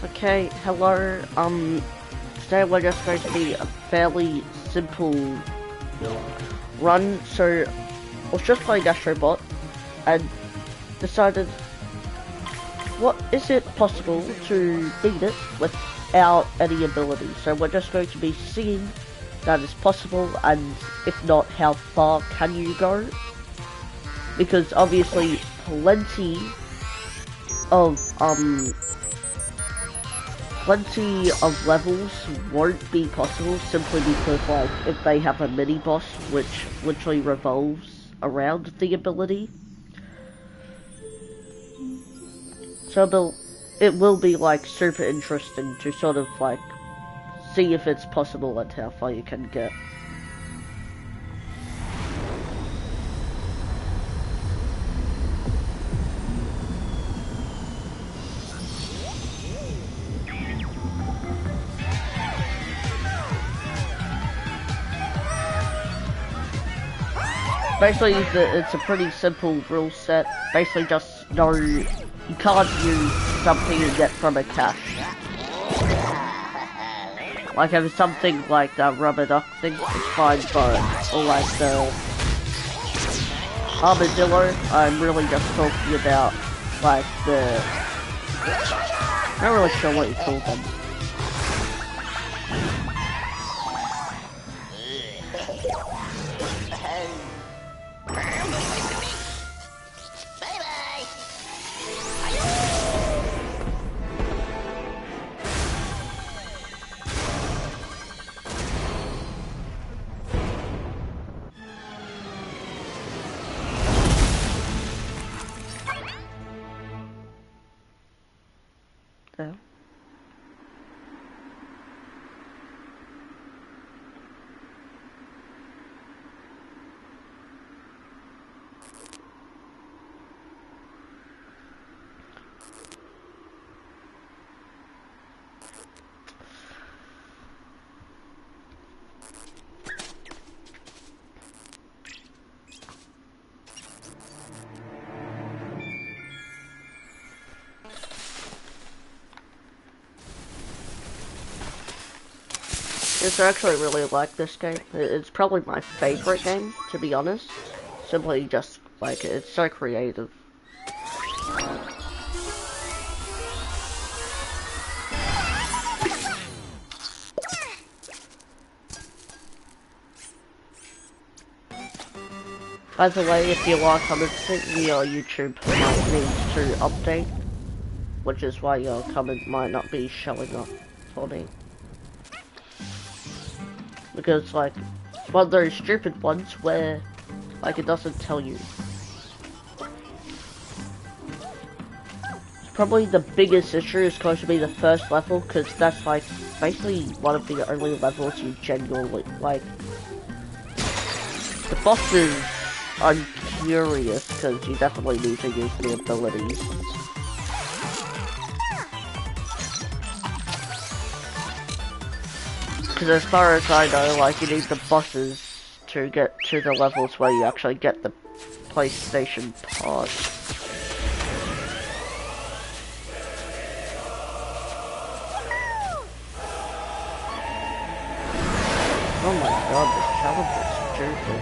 Okay, hello, today we're just going to be a fairly simple run. So I was just playing Astro Bot and decided, what is it possible to beat it without any ability? So we're just going to be seeing that is possible, and if not, how far can you go? Because obviously plenty of levels won't be possible simply because, like, if they have a mini boss which literally revolves around the ability. So it will be like super interesting to sort of like see if it's possible and how far you can get. Basically, it's a pretty simple rule set. Basically, just know you can't use something you get from a cache. Like if it's something like the rubber duck thing, it's fine, but or like the armadillo, I'm really just talking about like the. I'm not really sure what you call them. Yeah. Yes, I actually really like this game. It's probably my favorite game, to be honest. Simply just, like, it's so creative. By the way, if you are commenting, your YouTube might need to update, which is why your comment might not be showing up for me. Because, like, one of those stupid ones where, like, it doesn't tell you. Probably the biggest issue is going to be the first level, because that's, like, basically one of the only levels you genuinely, like. The bosses, I'm curious, because you definitely need to use the abilities. Because as far as I know, like, you need the bosses to get to the levels where you actually get the PlayStation part. Oh my god, this challenge is stupid.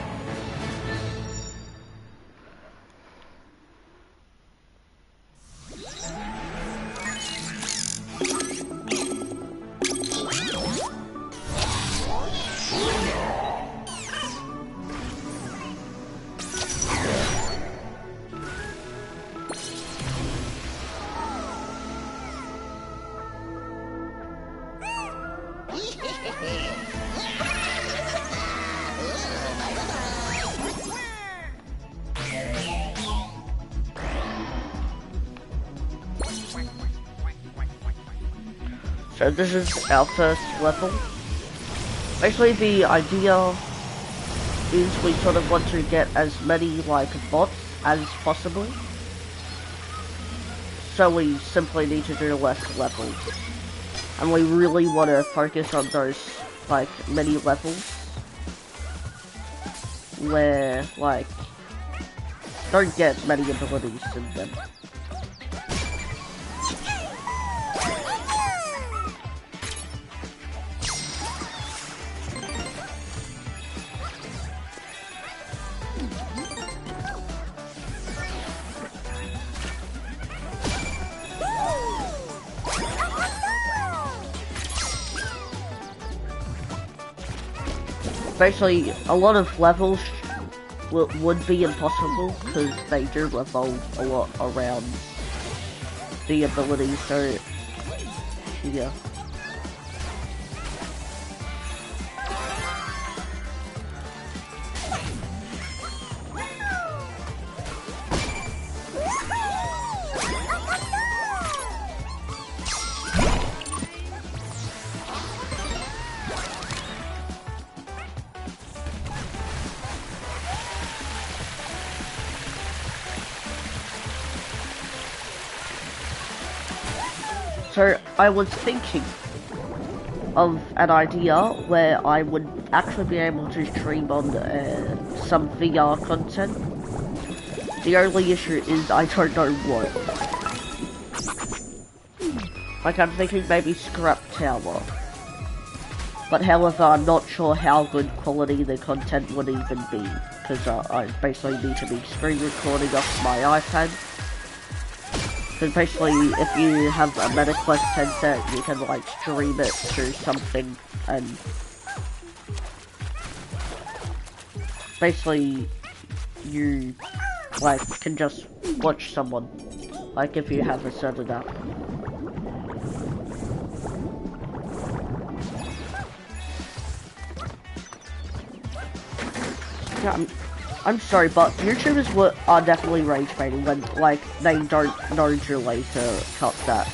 So this is our first level. Basically the idea is we sort of want to get as many like bots as possible. So we simply need to do less levels. And we really want to focus on those like many levels where like don't get many abilities in them. basically a lot of levels would be impossible because they do revolve a lot around the ability, so yeah. So I was thinking of an idea where I would actually be able to stream on some VR content. The only issue is I don't know what. Like I'm thinking maybe Scrap Tower. But however, I'm not sure how good quality the content would even be. Because I basically need to be screen recording off my iPad. Because basically, if you have a MetaQuest headset, you can like stream it through something, and basically you like can just watch someone, like if you have a certain app. Yeah, I'm sorry, but YouTubers are definitely rage baiting when, like, they don't know too late to cut that.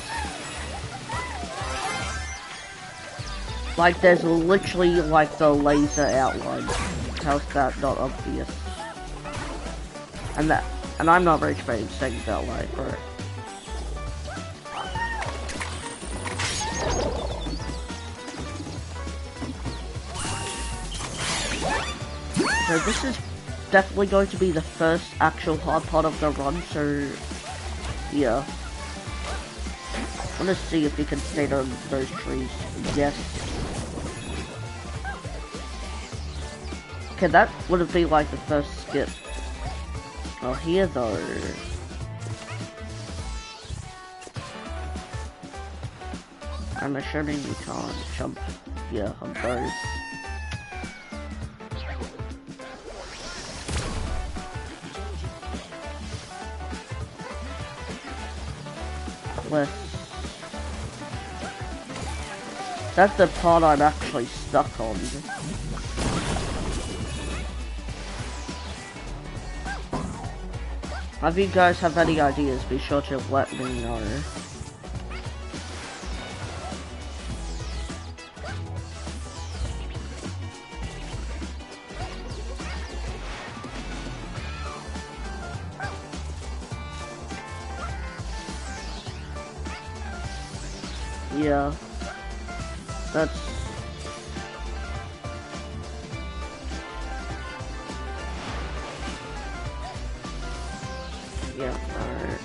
Like, there's literally, like, the laser outline. How's that not obvious? And I'm not rage baiting saying that, like, bro. So this is definitely going to be the first actual hard part of the run, so yeah. I want to see if you can stay on those trees. Yes. Okay, that would be like the first skip. Oh, here though. I'm assuming you can't jump, yeah, on those. That's the part I'm actually stuck on. If you guys have any ideas, be sure to let me know. Yeah, that's... yeah, alright.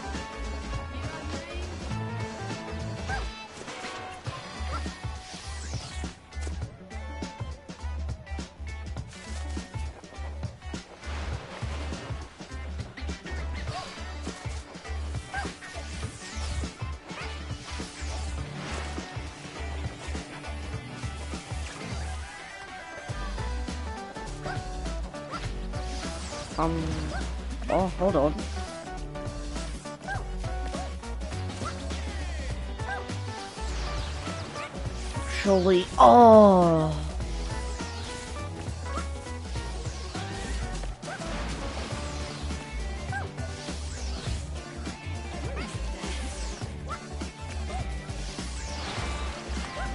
Oh, hold on. Surely, oh!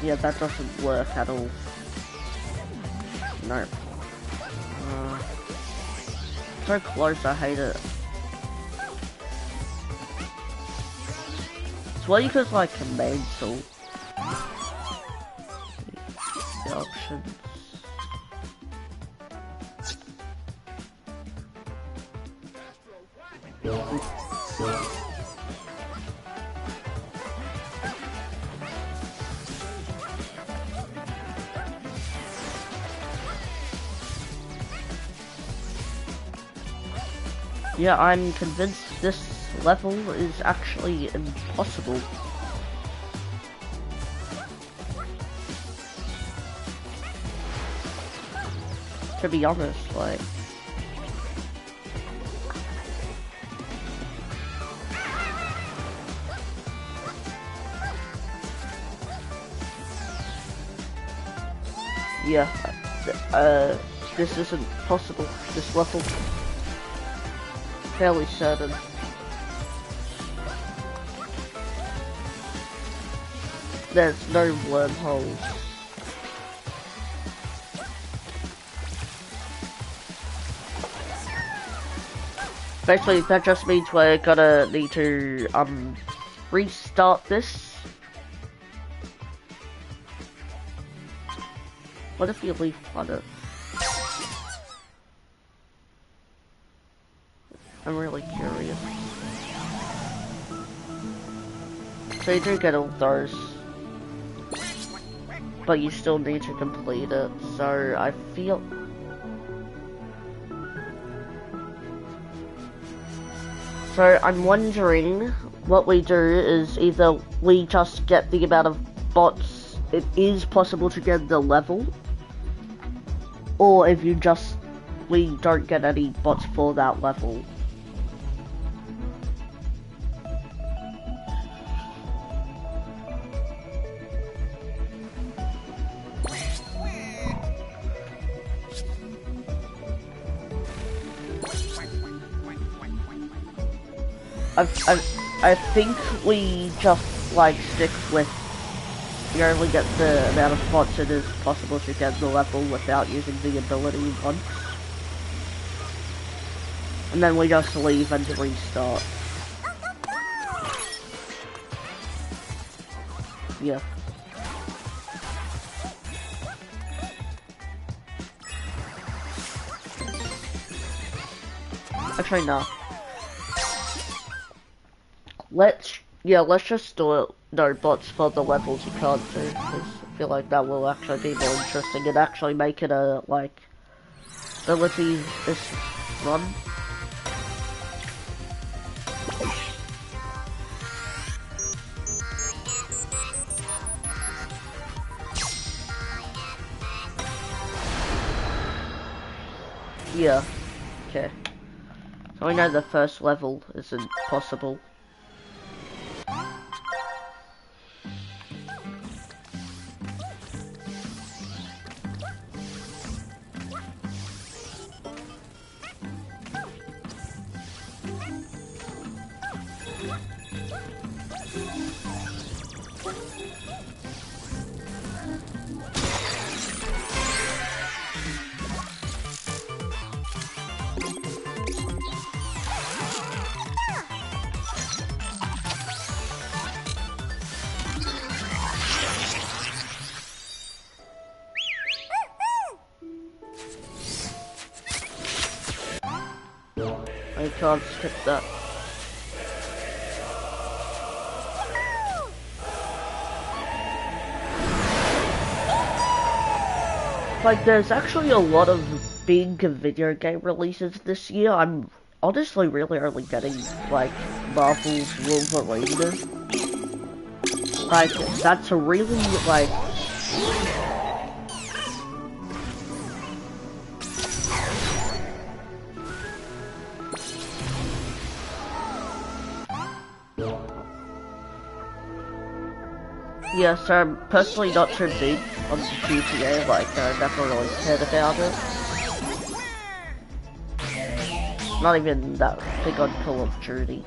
Yeah, that doesn't work at all. No. So close, I hate it. It's why you could like command salt. The options. Yeah, I'm convinced this level is actually impossible. to be honest, like. Yeah, this isn't possible, this level. Fairly certain. There's no wormholes. Basically, that just means we're gonna need to, restart this. What if you leave on it? I'm really curious. So you do get all those, but you still need to complete it, so I feel... So I'm wondering what we do is either we just get the amount of bots it is possible to get the level, or if you just, we don't get any bots for that level. I think we just like stick with, you only get the amount of bots it is possible to get the level without using the ability once. And then we just leave and restart. Yeah. Actually, no. Let's just do it. No bots for the levels you can't do, because I feel like that will actually be more interesting and actually make it a, like, ability this run. Yeah, okay. So we know the first level isn't possible. I can't skip that. Like, there's actually a lot of big video game releases this year. I'm honestly really only getting, like, Marvel's Wolverine. Like, that's a really, like... Yeah, so I'm personally not too big on GTA, like, I never really cared about it. Not even that big on Call of Duty.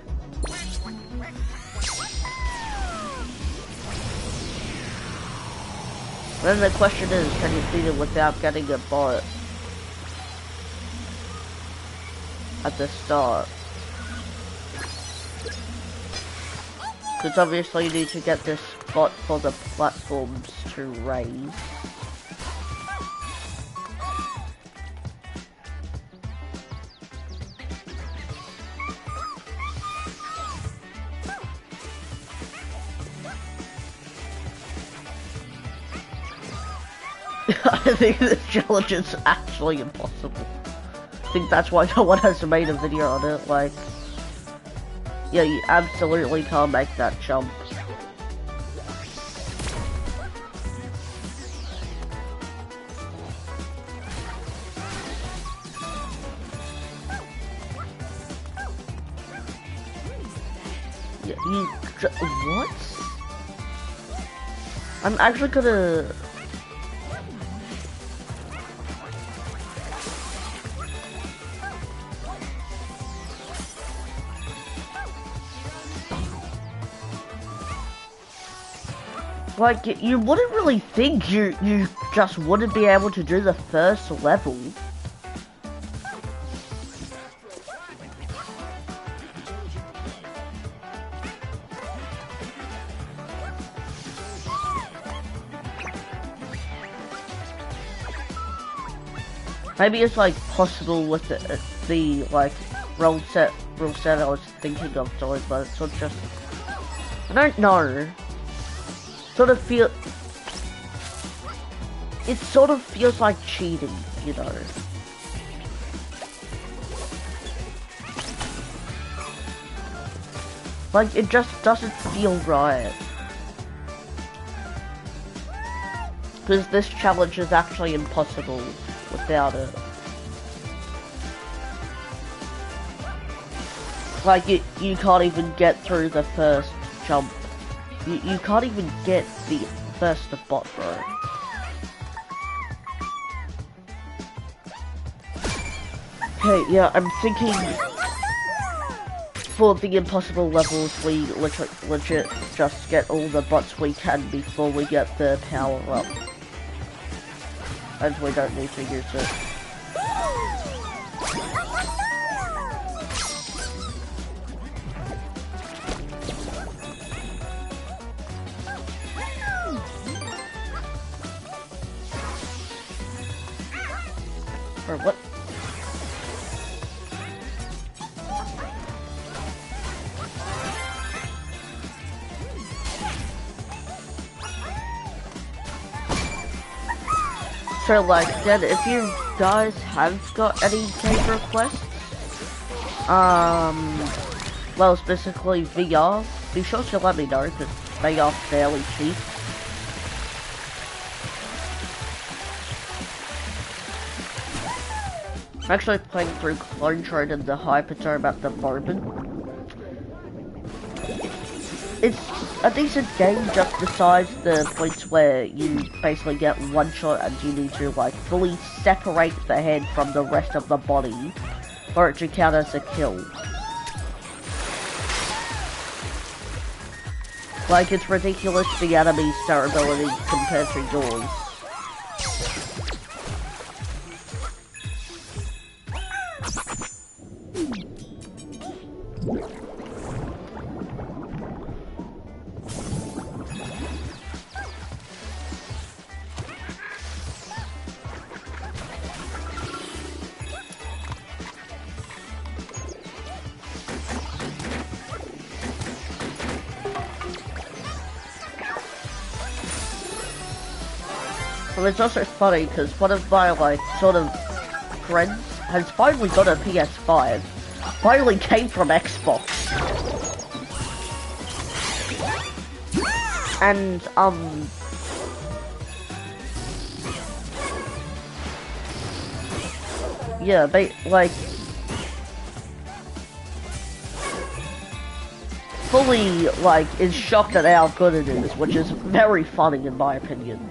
Then the question is, can you beat it without getting a bot at the start? Because obviously you need to get this bot for the platforms to raise. I think this challenge is actually impossible. I think that's why no one has made a video on it, like... Yeah, you absolutely can't make that jump. What? I'm actually gonna... Like, you wouldn't really think you just wouldn't be able to do the first level. Maybe it's like possible with the like rule set I was thinking of doing, but it's not just... I don't know. It sort of feels like cheating, you know. Like, it just doesn't feel right. Because this challenge is actually impossible without it. Like, you can't even get through the first jump. You can't even get the first bot, bro. Okay, yeah, I'm thinking for the impossible levels, we legit just get all the bots we can before we get the power up. And we don't need to use it. Or what? So like, then if you guys have got any game requests, well, specifically VR, be sure to let me know, because they are fairly cheap. I'm actually playing through Clone Trade in the Hyperdome at the moment. It's a decent game just besides the points where you basically get one shot and you need to like fully separate the head from the rest of the body for it to count as a kill. Like, it's ridiculous the enemy's durability compared to yours. And it's also funny because one of my like sort of friends has finally got a PS5. Finally came from Xbox. And yeah, they like fully like is shocked at how good it is, which is very funny in my opinion.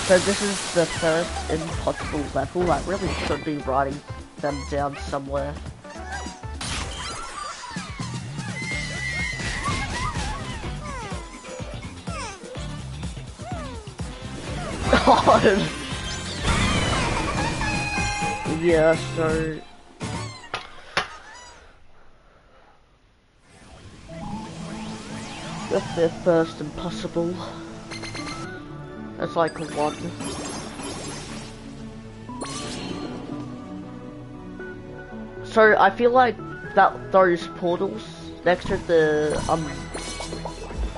So this is the first impossible level. I really should be writing them down somewhere. God. Yeah, so that's their first impossible. That's like one. So I feel like that those portals next to the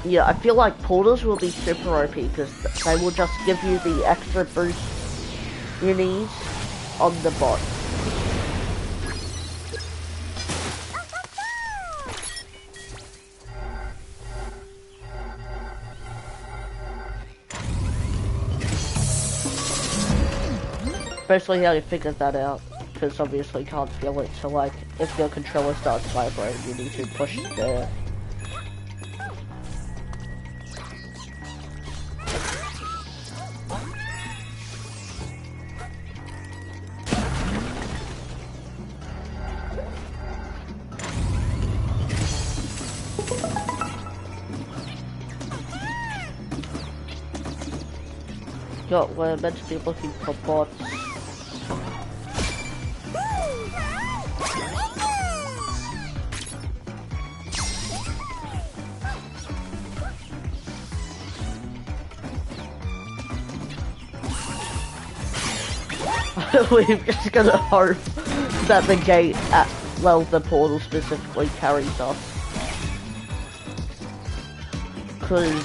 yeah, I feel like portals will be super OP because they will just give you the extra boost you need on the bot. especially how you figured that out, because obviously you can't feel it, so like, if your controller starts vibrating, you need to push it there. We're meant to be looking for bots. We're just gonna hope that the gate the portal specifically carries us. Cause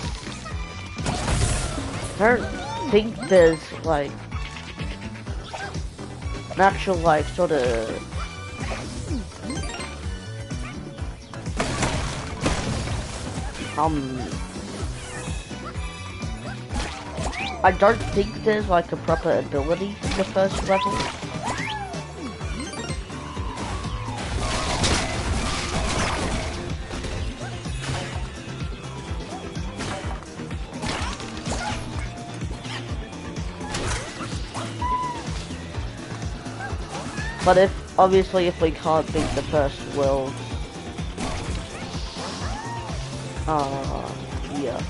I don't think there's like an actual like sort of I don't think there's like a proper ability in the first level. But obviously if we can't beat the first world, yeah.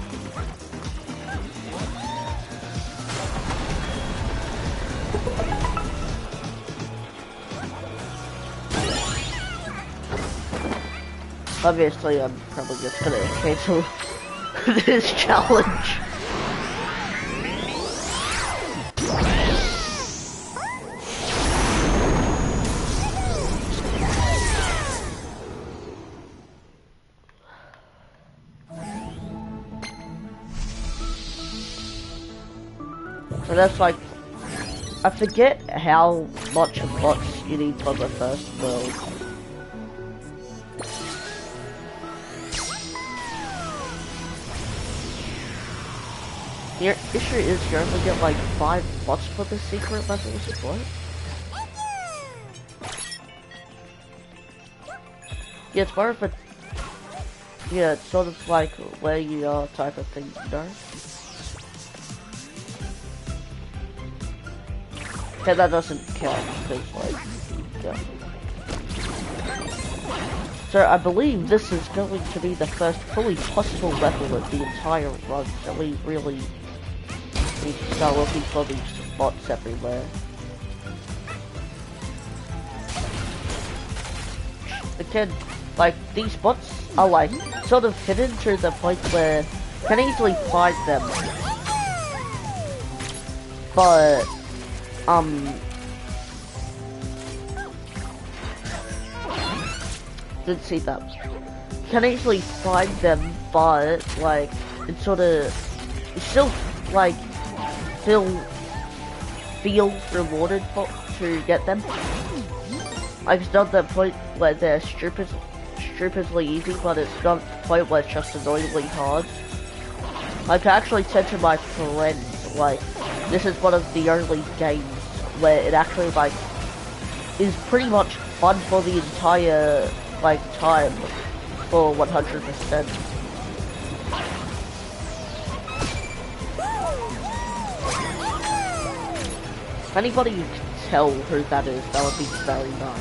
Obviously I'm probably just gonna cancel this challenge. So that's like, I forget how much of bots you need for the first world. The issue is you only get like 5 bots for the secret levels, what? Yeah, it's more of a, yeah, it's sort of like where you are type of thing, you know? Okay, that doesn't count, because like, yeah. So I believe this is going to be the first fully possible level of the entire run, so we really need to start looking for these bots everywhere. Again, like, these bots are like, sort of hidden to the point where you can easily find them. But, didn't see that. You can easily find them, but, like, it's sort of, you still, like, feel rewarded to get them. Like, it's not that point where they're stupidly easy, but it's not the point where it's just annoyingly hard. Like, I actually said to my friends, like, this is one of the only games where it actually, like, is pretty much fun for the entire, like, time for 100%. If anybody can tell who that is, that would be very nice.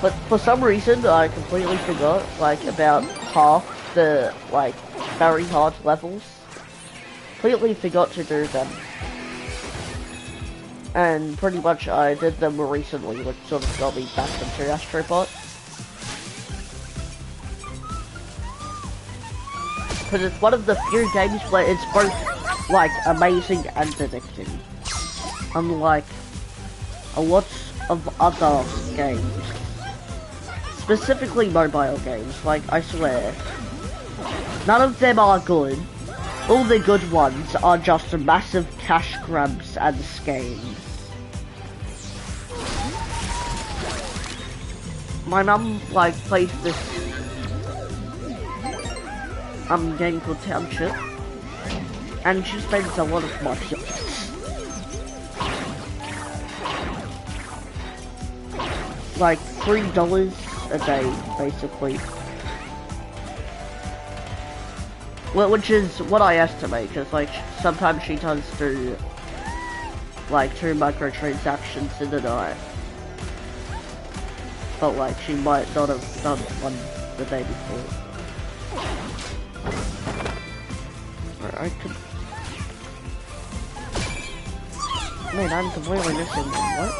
But for some reason, I completely forgot, like, about half the, like, very hard levels. Completely forgot to do them. And pretty much I did them recently, which sort of got me back into Astro Bot. Because it's one of the few games where it's both, like, amazing and addicting. Unlike a lot of other games. Specifically mobile games, like, I swear. None of them are good. All the good ones are just massive cash grabs and scams. My mum, like, plays this... game called Township, and she spends a lot of money. Like $3 a day, basically. Well, which is what I estimate, because like sometimes she does do like 2 microtransactions in the night, but like she might not have done one the day before. I could. Man, I'm completely missing one. What?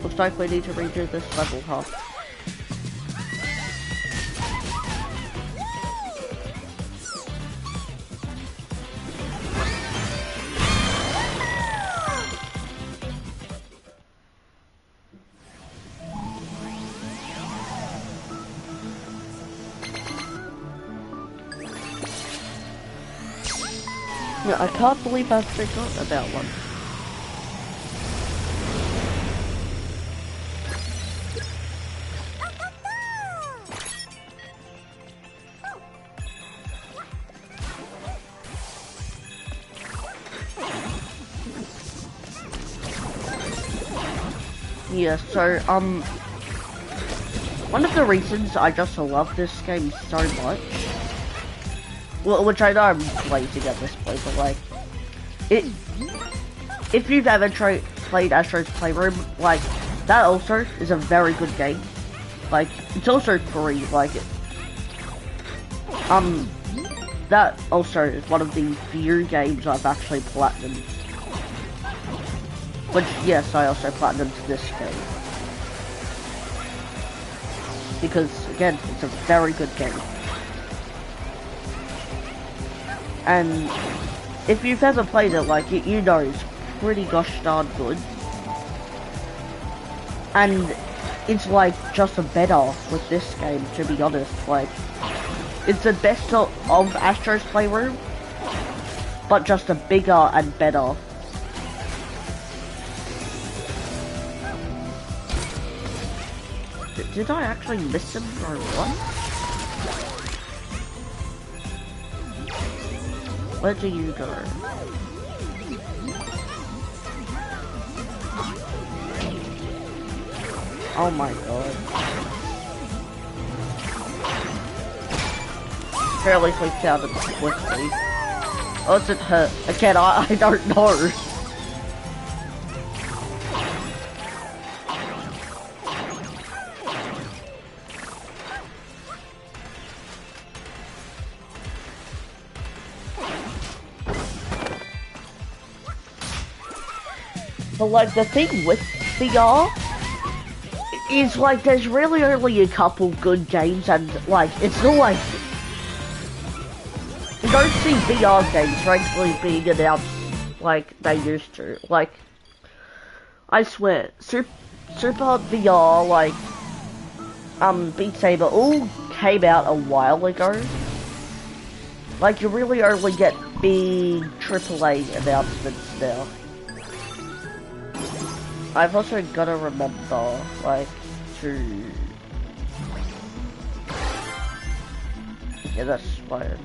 Looks like we need to redo this level, huh? Yeah, I can't believe I forgot about one. Yeah, so, one of the reasons I just love this game so much, well, which I know I'm lazy at this point, but like, if you've ever played Astro's Playroom, like, that also is a very good game. Like, it's also free, like, that also is one of the few games I've actually platinumed. Which, yes, I also platinumed this game. Because, again, it's a very good game. And if you've ever played it, like, you know it's pretty gosh darn good. And it's, like, just a better with this game, to be honest. Like, it's the best of Astro's Playroom, but just a bigger and better. Did I actually miss him or what? Where do you go? Oh my god. Apparently we found it quickly. Oh, is it her? Again, I don't know. But like the thing with VR is like there's really only a couple good games, and like it's not like you don't see VR games regularly being announced like they used to. Like I swear, Super VR, like Beat Saber all came out a while ago. Like you really only get big AAA announcements now. I've also gotta remember, like, to... Yeah, that's fine.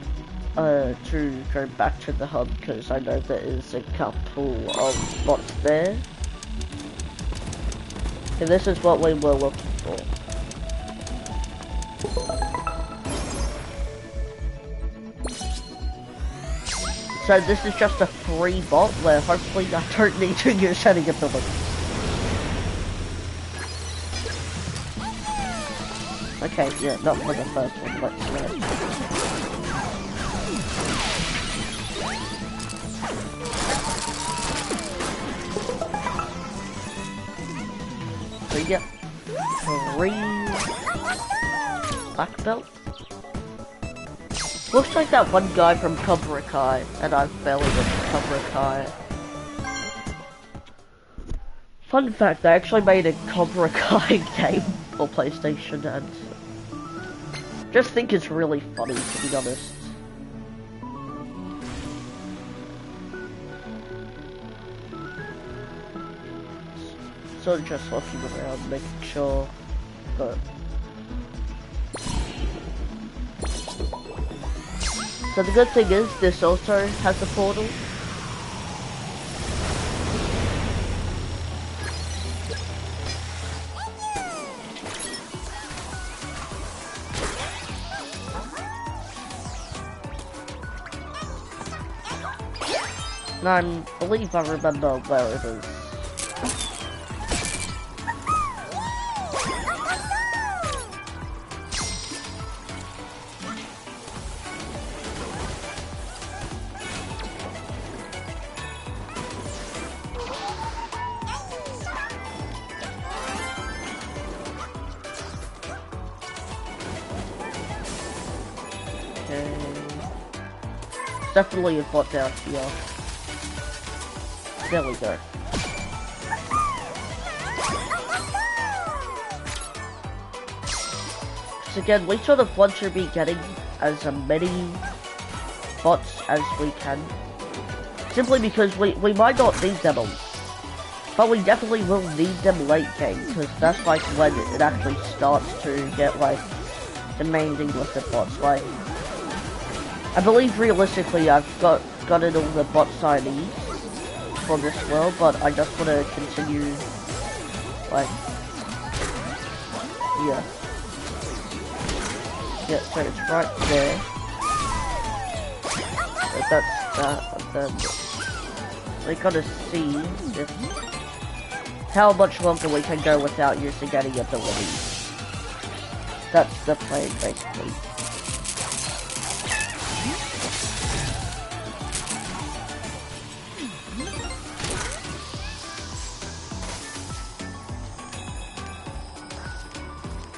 To go back to the hub, because I know there is a couple of bots there. And this is what we were looking for. So this is just a free bot, where hopefully I don't need to use any abilities. Okay, yeah, not for the first one, let's go. So yeah, 3 black belt. Looks like that one guy from Cobra Kai, and I've barely been to Cobra Kai. Fun fact, they actually made a Cobra Kai game for PlayStation, and just think it's really funny, to be honest. So just looking around, making sure But so the good thing is this also has a portal. And I believe I remember where it is. Definitely a bot down here. There we go. So again, we sort of want to be getting as many bots as we can. Simply because we might not need them all. But we definitely will need them late game, because that's like when it actually starts to get like demanding with the bots. Like, I believe realistically I've gotten all the bots I need for this world, but I just want to continue, like, yeah. Yeah, so it's right there. So that's that, and then we gotta see if, how much longer we can go without using any abilities. That's the plan, basically.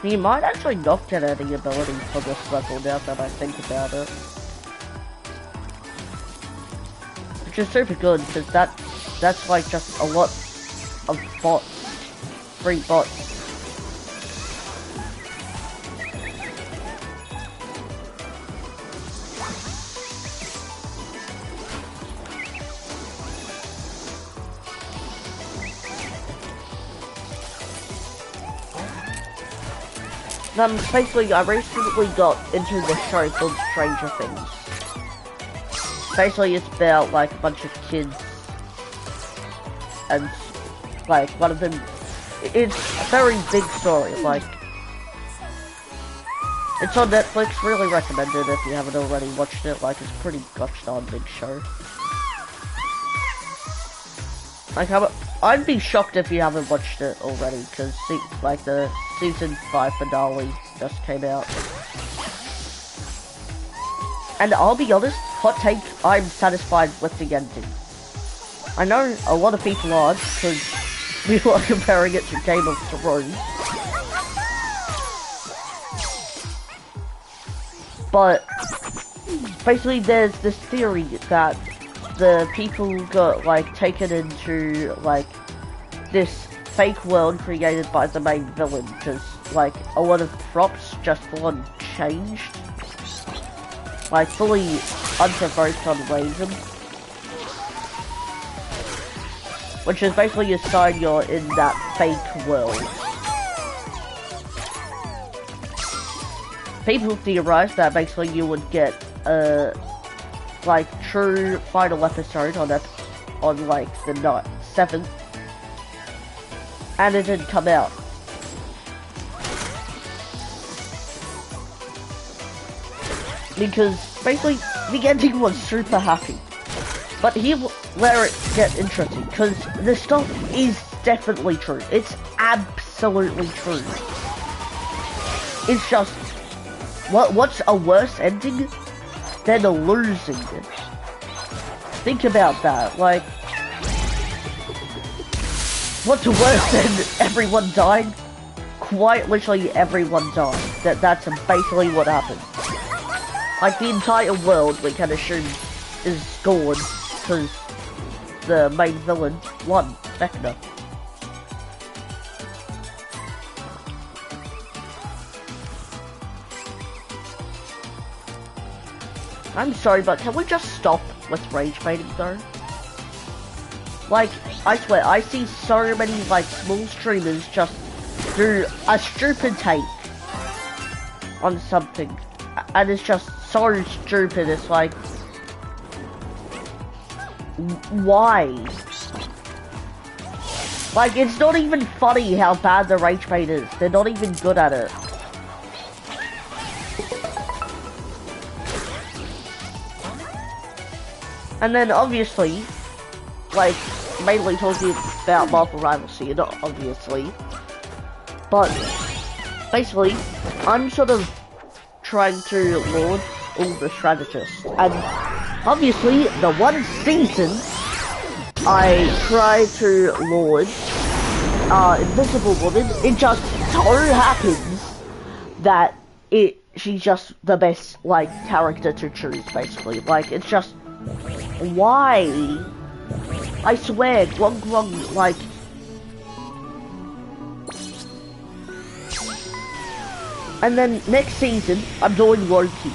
You might actually not get any ability for this level now that I think about it. Which is super good, because that's like just a lot of bots. Free bots. Basically, I recently got into the show called Stranger Things. Basically, it's about, like, a bunch of kids. And, like, one of them... It's a very big story, like... It's on Netflix, really recommend it if you haven't already watched it. Like, it's a pretty gosh darn big show. Like, I'd be shocked if you haven't watched it already, because, like, the Season 5 finale just came out. And I'll be honest, hot take, I'm satisfied with the ending. I know a lot of people aren't, because people are comparing it to Game of Thrones. But, basically there's this theory that the people got, like, taken into, like, this fake world created by the main villain, because, like, a lot of props just full on changed. Like, fully unprovoked on random. Which is basically a sign you're in that fake world. People theorize that basically you would get a, like, true final episode on like the 7th, and it didn't come out. Because basically the ending was super happy. But here where it gets interesting, because the stuff is definitely true. It's absolutely true. It's just what's a worse ending than losing it? Think about that, like, what's worse than everyone dying? Quite literally everyone died. That's basically what happened. Like, the entire world, we can assume, is gone, because the main villain won, Vecna. I'm sorry, but can we just stop with rage baiting though? Like, I swear, I see so many, like, small streamers just do a stupid take on something, and it's just so stupid. It's like, why? Like, it's not even funny how bad the rage bait is. They're not even good at it. And then obviously, like, mainly talking about Marvel Rivals here, not obviously, but basically, I'm sort of trying to launch all the strategists, and obviously, the one season I tried to launch Invisible Woman, it just so happens that she's just the best, like, character to choose, basically. Like, it's just, why? I swear, Glug, like... And then, next season, I'm doing Loki.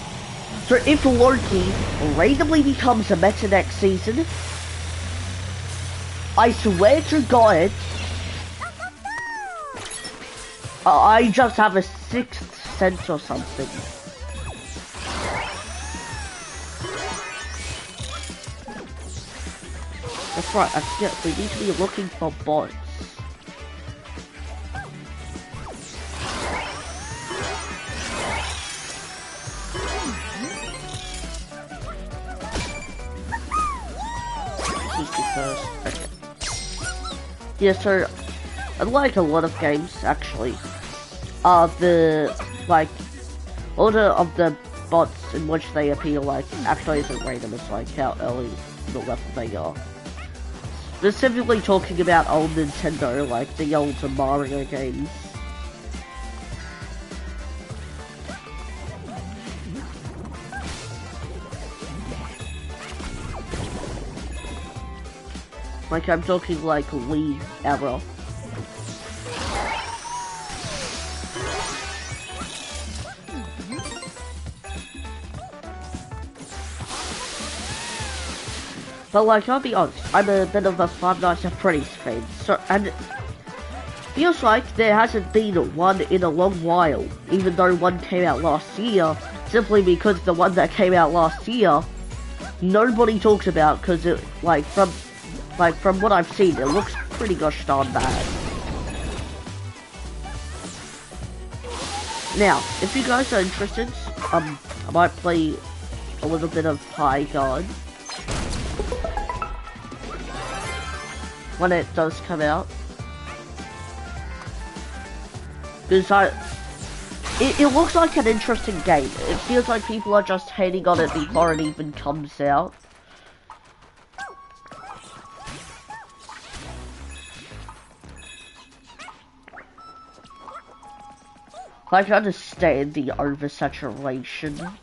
So if Loki randomly becomes a meta next season, I swear to God, I just have a sixth sense or something. That's right, I forget, we need to be looking for bots. First. Okay. Yeah, so unlike a lot of games, actually, the like order of the bots in which they appear like actually isn't random. It's like how early the level they are. Specifically talking about old Nintendo, like the old Mario games. Like, I'm talking like Wii era. But like, I'll be honest, I'm a bit of a Five Nights at Freddy's fan, so, and it feels like there hasn't been one in a long while, even though one came out last year, simply because the one that came out last year, nobody talks about, because it, like, from what I've seen, it looks pretty gosh darn bad. Now, if you guys are interested, I might play a little bit of High Guard when it does come out. Because it looks like an interesting game. It feels like people are just hating on it before it even comes out. Like, I understand the oversaturation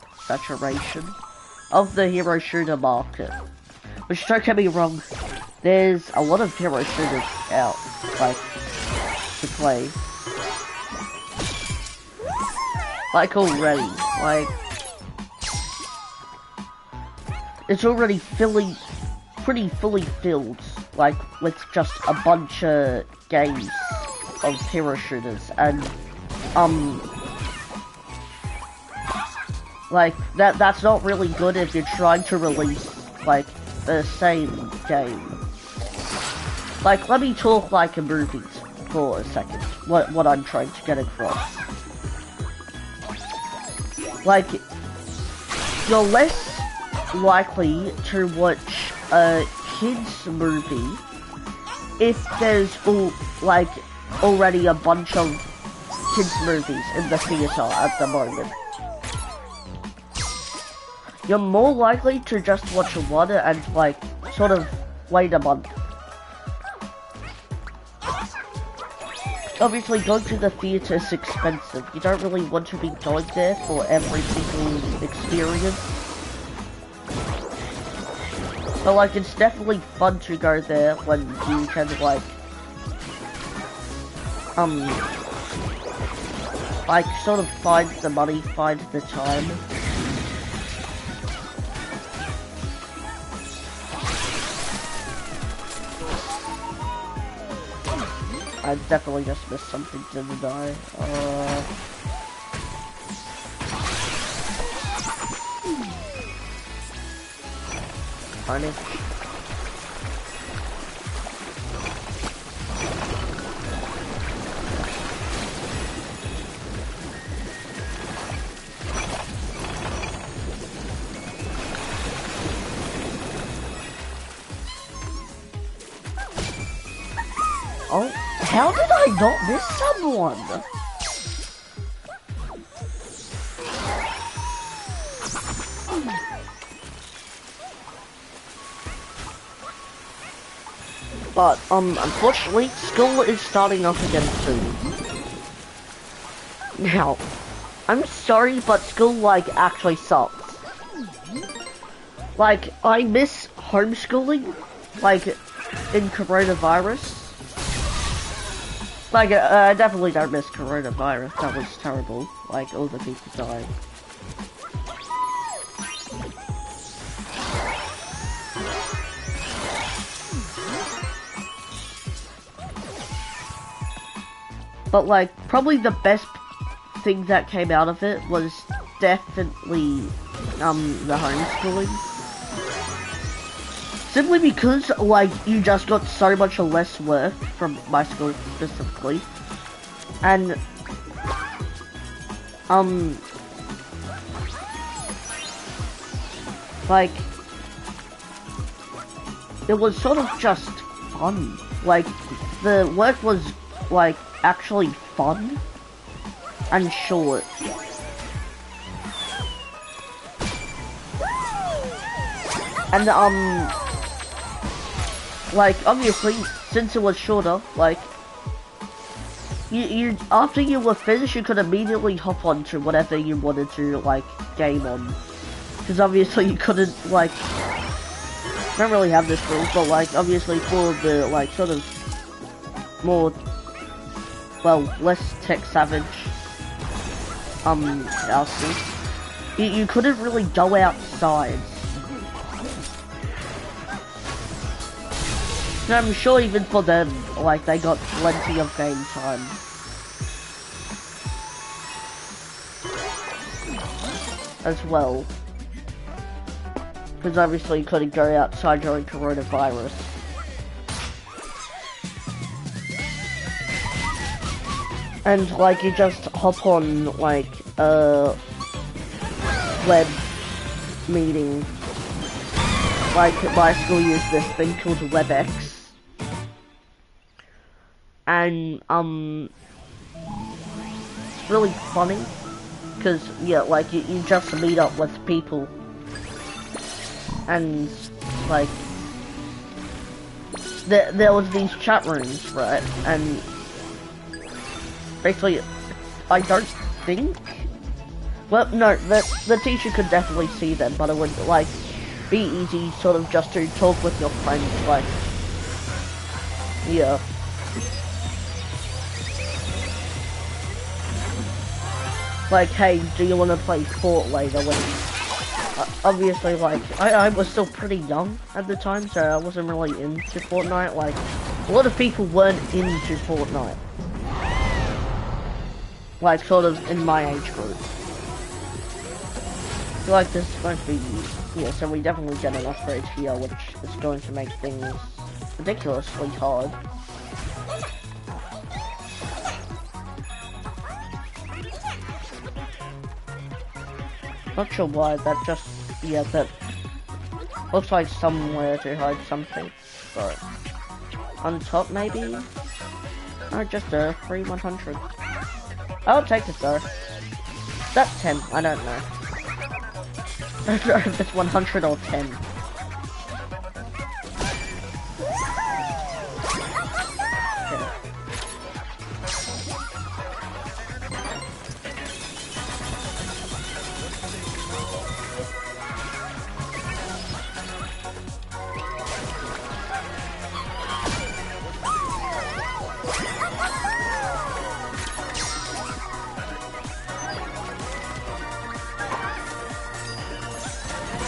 of the hero shooter market. Which, don't get me wrong, there's a lot of hero shooters out, like, to play. Like, already, like, it's already pretty fully filled, like, with just a bunch of games of hero shooters, and like, that's not really good if you're trying to release, like, the same game. Like, let me talk like a movie for a second, what I'm trying to get across. Like, you're less likely to watch a kid's movie if there's, already a bunch of kids movies in the theater at the moment. You're more likely to just watch one and, like, sort of wait a month. Obviously, going to the theater is expensive. You don't really want to be going there for every single experience. But, like, it's definitely fun to go there when you can, like, sort of find the money, find the time. I definitely just missed something, didn't I? Funny. Oh, how did I not miss someone? But, unfortunately, school is starting up again soon. Now, I'm sorry, but school, like, actually sucks. Like, I miss homeschooling, like, in coronavirus. Like, I definitely don't miss coronavirus, that was terrible. Like, all the people died. But, like, probably the best thing that came out of it was definitely, the homeschooling. Simply because, like, you just got so much less work from my school specifically. And, like, it was sort of just fun. Like, the work was, like, actually fun and short. And, like, obviously, since it was shorter, like, you after you were finished, you could immediately hop on to whatever you wanted to, like, game on. Because obviously you couldn't, like, don't really have this rule, but, like, obviously for the, like, sort of more, well, less tech-savage, houses, you couldn't really go outside. And I'm sure even for them, like, they got plenty of game time. As well. Because obviously you couldn't go outside during coronavirus. And, like, you just hop on, like, a web meeting. Like, my school used this thing called WebEx. And, it's really funny, because, yeah, like, you just meet up with people, and, like, there was these chat rooms, right, and, basically, I don't think, well, no, the teacher could definitely see them, but it would, like, be easy, sort of, just to talk with your friends, like, yeah. Like, hey, do you want to play Fort later? When, obviously, like, I was still pretty young at the time, so I wasn't really into Fortnite. Like, a lot of people weren't into Fortnite. Like, sort of in my age group. I feel like this is going to be, yeah, so we definitely get an upgrade here, which is going to make things ridiculously hard. Not sure why, that just, yeah, that looks like somewhere to hide something, but on top maybe? Or just a free 100. I'll take it though. That's 10, I don't know. I don't know if it's 100 or 10.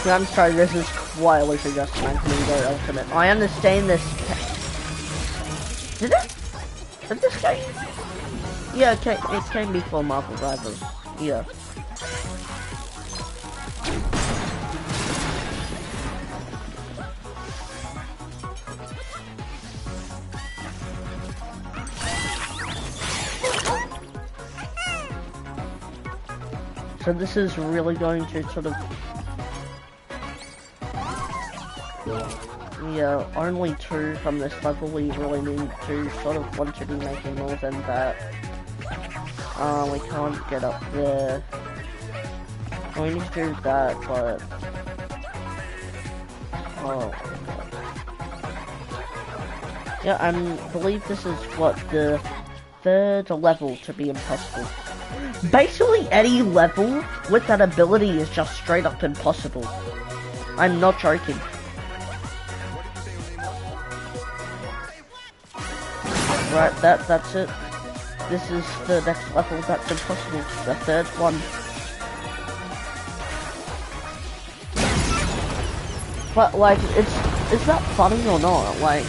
I'm sorry, this is quietly suggesting I can go ultimate. I understand this. Did this Yeah, it can be for Marvel Rivals. Yeah. So this is really going to sort of... Yeah, only 2 from this level. We really need to sort of want to be making more than that. We can't get up there. We need to do that, but... Oh. Yeah, I believe this is what, the 3rd level to be impossible. Basically any level with that ability is just straight up impossible. I'm not joking. Right, that's it. This is the next level that's impossible. The 3rd one. But like, is that funny or not? Like,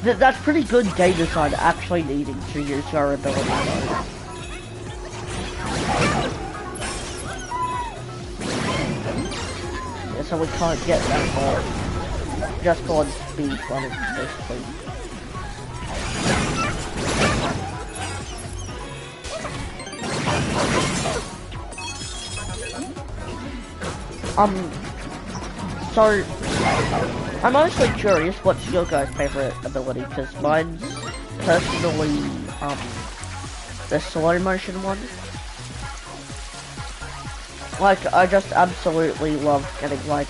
that's pretty good game design, actually needing to use your ability. Yeah, so we can't get that far. Just go on speed running, basically. So, I'm honestly curious what's your guys' favorite ability, because mine's personally, the slow motion one. Like, I just absolutely love getting, like,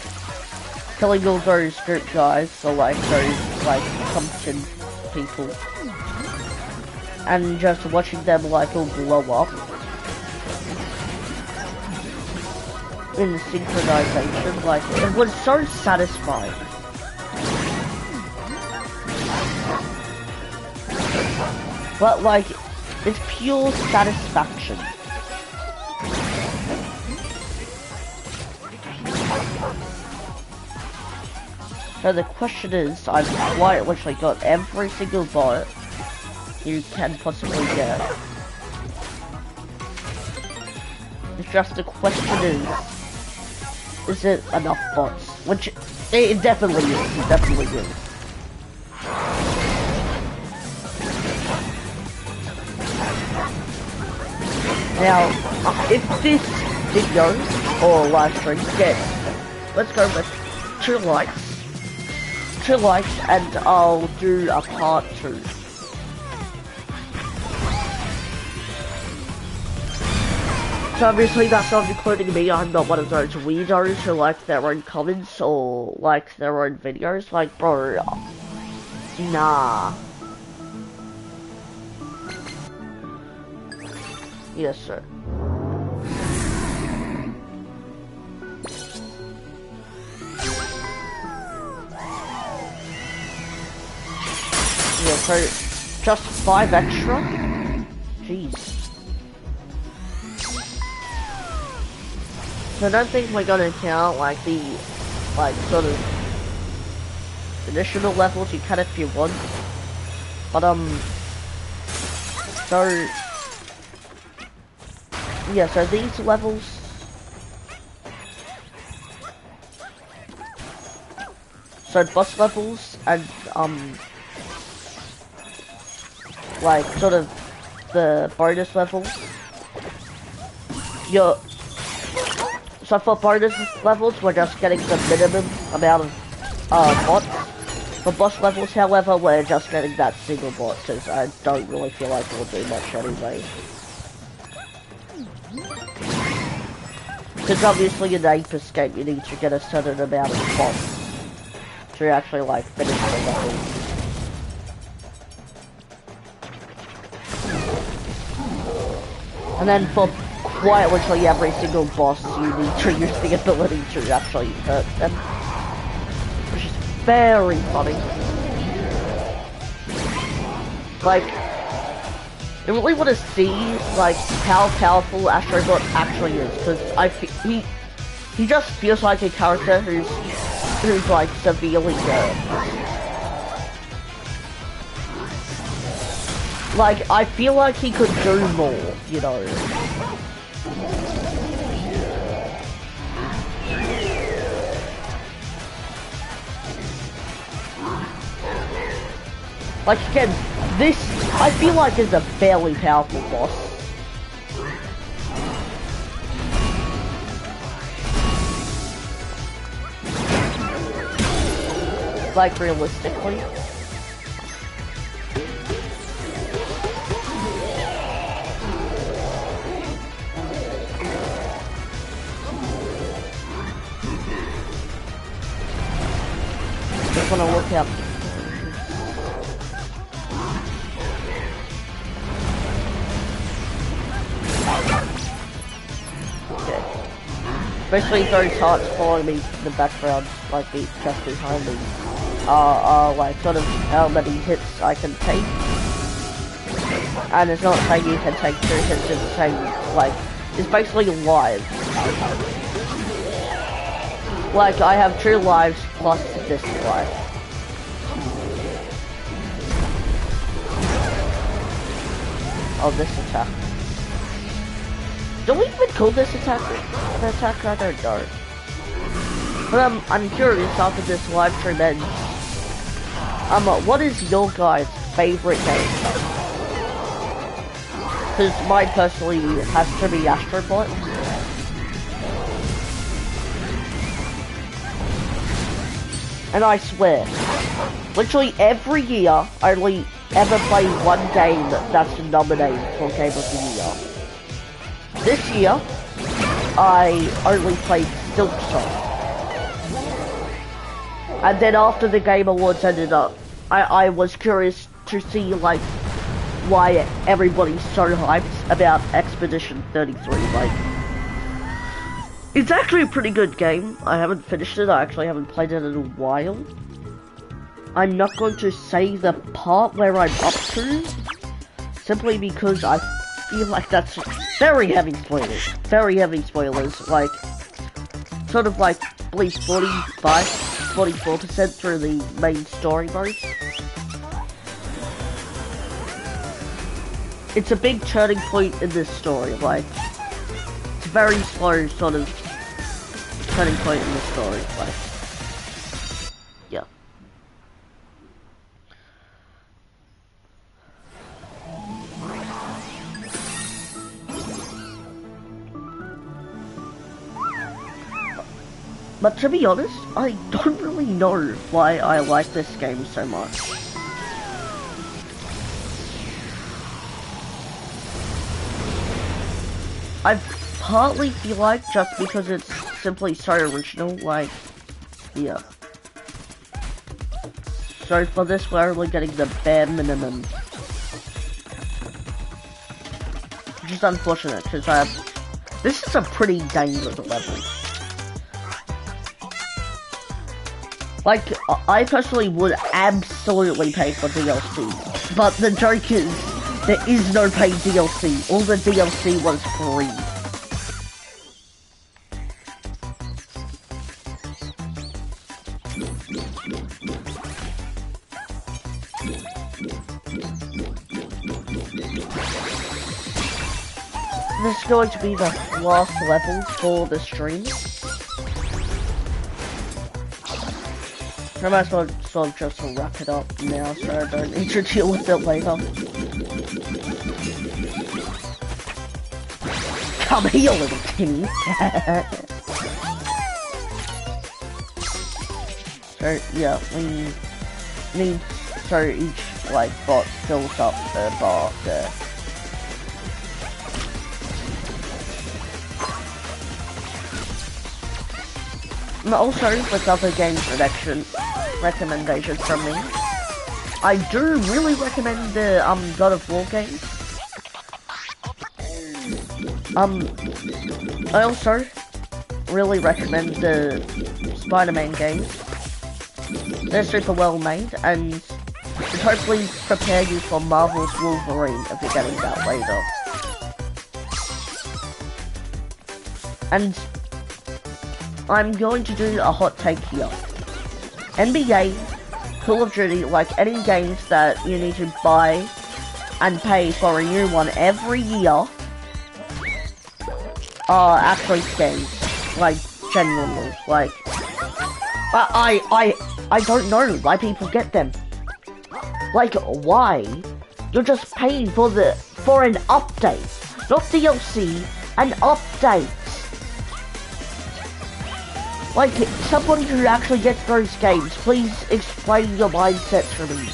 killing all those group guys, or like, those, like, pumpkin people. And just watching them, like, all blow up. In synchronization, like, it was so satisfying. But like, it's pure satisfaction. So the question is, I've quite literally got every single bot you can possibly get. It's just the question is it enough bots? Which, it definitely is, it definitely is. Now, if this video, or live stream, gets, let's go with 2 likes. 2 likes, and I'll do a part 2. So obviously that's not including me. I'm not one of those weirdos who like their own comments or like their own videos. Like, bro, nah. Yes, sir. Yeah, so just 5 extra? Jeez. So I don't think we're gonna count like the, like, sort of additional levels. You can if you want, but so yeah, so these levels, so boss levels and like sort of the bonus levels, so for bonus levels, we're just getting the minimum amount of bots. For boss levels, however, we're just getting that single bot, because I don't really feel like we'll do much anyway. Because obviously in Ape Escape, you need to get a certain amount of bots to actually, like, finish the level. And then for quite literally every single boss, you need to use the ability to actually hurt them, which is very funny. Like, I really want to see like how powerful Astro Bot actually is, because he just feels like a character who's like severely nerfed. Like, I feel like he could do more, you know. Like, again, this, I feel like, is a fairly powerful boss. Like, realistically. Just wanna look out. Okay. Especially those hearts following me in the background, like the just behind me, like sort of how many hits I can take. And it's not saying you can take 2 hits, it's saying, like, it's basically lives. Like, I have 2 lives plus this life. Oh, this attack. Do we even call this attack an attack? I don't know. But I'm curious after this live stream ends. What is your guys' favorite game? Because mine personally has to be Astro Bot. And I swear, literally every year, I only ever play one game that's nominated for Game of the Year. This year, I only played Silksong. And then after the Game Awards ended up, I was curious to see, like, why everybody's so hyped about Expedition 33, like... It's actually a pretty good game. I haven't finished it. I actually haven't played it in a while. I'm not going to say the part where I'm up to, simply because I feel like that's very heavy spoilers. Very heavy spoilers. Like, sort of like, at least 44% through the main story mode. It's a big turning point in this story. Like, it's a very slow sort of turning point in the story, like, yeah. But to be honest, I don't really know why I like this game so much. I partly feel like just because it's simply so original, like, yeah. So for this, we're only getting the bare minimum. Which is unfortunate, because this is a pretty dangerous level. Like, I personally would absolutely pay for DLC. But the joke is, there is no paid DLC. All the DLC was free. This is going to be the last level for the stream. I might as well sort of just wrap it up now so I don't need to deal with it later. Come here, little Timmy. So, yeah, we need, so each, like, bot fills up the bar there. And also, with other games recommendations from me, I do really recommend the God of War games. I also really recommend the Spider-Man games. They're super well made and should hopefully prepare you for Marvel's Wolverine if you're getting that later. And I'm going to do a hot take here. NBA, Call of Duty, like any games that you need to buy and pay for a new one every year are actually scams. Like, genuinely. Like, I don't know why people get them. Like, why? You're just paying for an update, not DLC, an update. Like, someone who actually gets those games, please explain your mindset to me.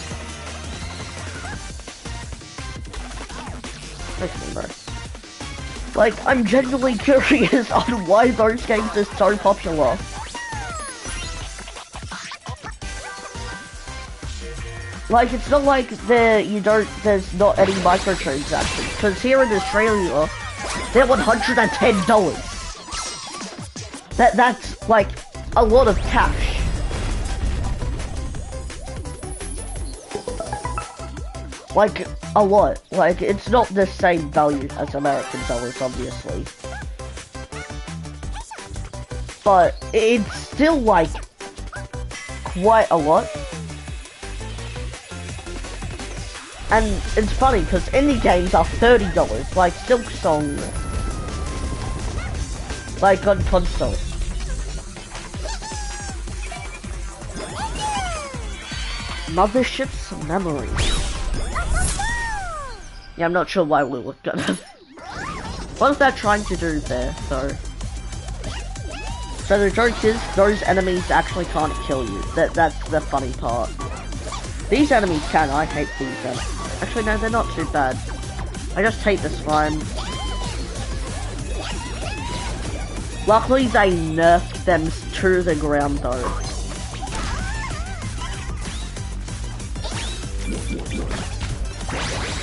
Listen, bro. Like, I'm genuinely curious on why those games are so popular. Like, it's not like there's not any microtransactions, because here in Australia, they're $110. That's like a lot of cash. Like, a lot. Like, it's not the same value as American dollars, obviously. But it's still, like, quite a lot. And it's funny, because indie games are $30, like Silk Song. Like, on console. Mothership's memory. Yeah, I'm not sure why we were gonna... What is that trying to do there, though? So the joke is, those enemies actually can't kill you. That's the funny part. These enemies can, I hate these enemies. Actually, no, they're not too bad. I just hate the slime. Luckily, they nerfed them to the ground, though.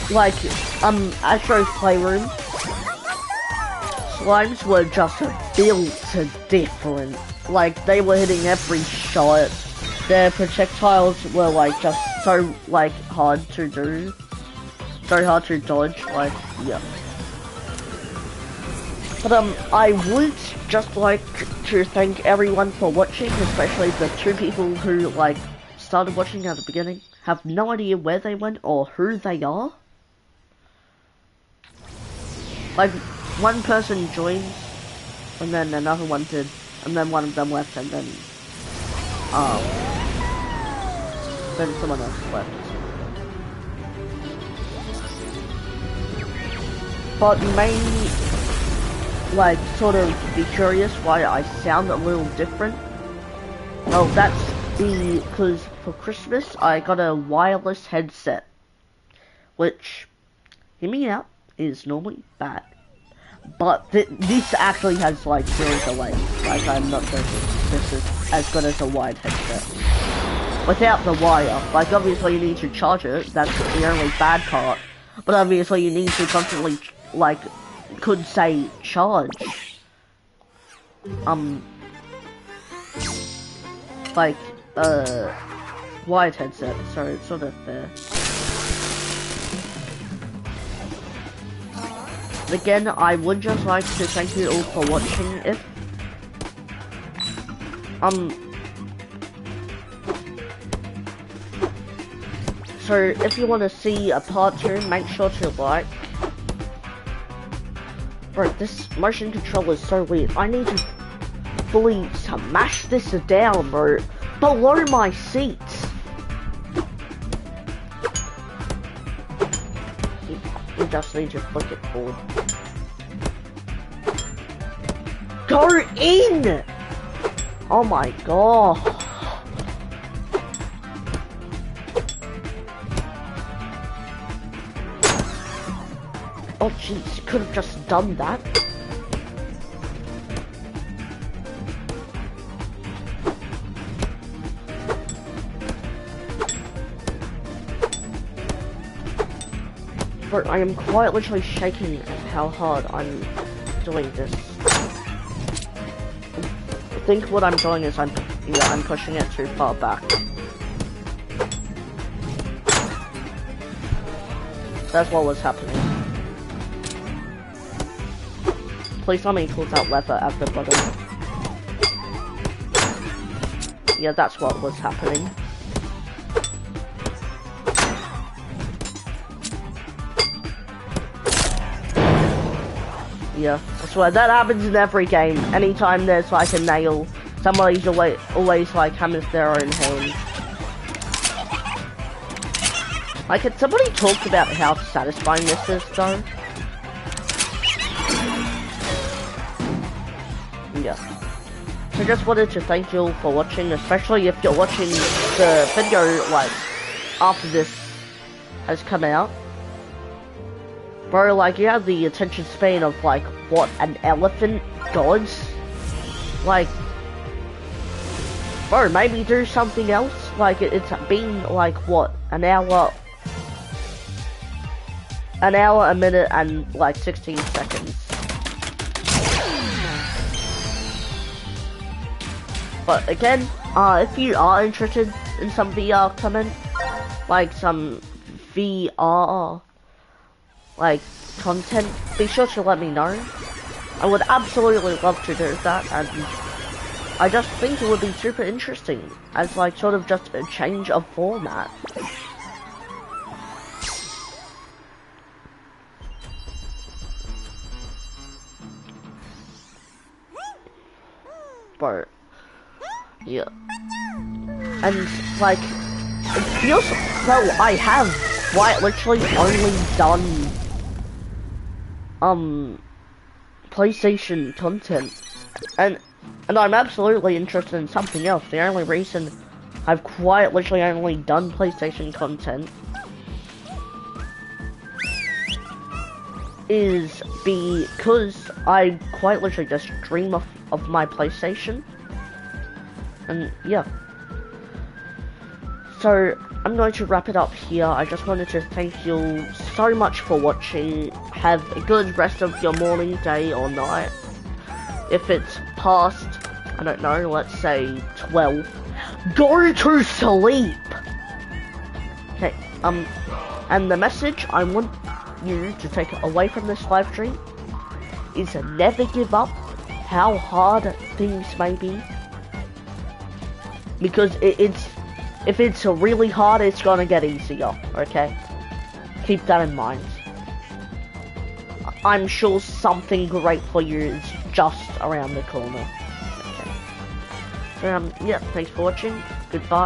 Like, Astro's Playroom, slimes were just built different. Like, they were hitting every shot. Their projectiles were, like, just so, like, hard to do. So hard to dodge, like, yeah. But, I would just like to thank everyone for watching, especially the 2 people who, like, started watching at the beginning, have no idea where they went or who they are. Like, one person joined, and then another one did, and then one of them left, and then someone else left. But you may, like, sort of be curious why I sound a little different. Well, that's because for Christmas I got a wireless headset, which, hear me out, is normally bad. But this actually has, like, 0 delay. Like, I'm not joking. This is as good as a wired headset. Without the wire. Like, obviously you need to charge it. That's the only bad part. But obviously you need to constantly, like, could say charge. Like, wired headset. Sorry, it's sort of there. Again, I would just like to thank you all for watching. So if you want to see a part 2, make sure to like. Bro, this motion control is so weird. I need to fully smash this down, bro, below my seat. You just need to flick it forward. Go in! Oh my god. Oh jeez, could have just done that. But I am quite literally shaking at how hard I'm doing this. I think what I'm doing is I'm pushing it too far back. That's what was happening. Please tell me he pulls out leather at the bottom. Yeah, that's what was happening. Yeah, I swear, that happens in every game. Anytime there's like a nail, somebody's always like hammers their own hand. Like, had somebody talked about how satisfying this is, though? Yeah. So just wanted to thank you all for watching, especially if you're watching the video, like, after this has come out. Bro, like, you have the attention span of, like, what, an elephant? Gods? Like, bro, maybe do something else? Like, it's been, like, what, an hour, a minute, and, like, 16 seconds. But, again, if you are interested in some VR content, like, some VR, like, content, be sure to let me know. I would absolutely love to do that, and I just think it would be super interesting, as, like, sort of just a change of format. But, yeah. And, like, it feels though I have quite literally only done PlayStation content, and I'm absolutely interested in something else. The only reason I've quite literally only done PlayStation content is because I quite literally just dream of my PlayStation, and yeah. So, I'm going to wrap it up here. I just wanted to thank you all so much for watching. Have a good rest of your morning, day, or night. If it's past, I don't know, let's say 12, go to sleep! Okay, and the message I want you to take away from this live stream is never give up, how hard things may be. Because if it's really hard, it's gonna get easier, okay? Keep that in mind. I'm sure something great for you is just around the corner. Okay. Yeah, thanks for watching. Goodbye.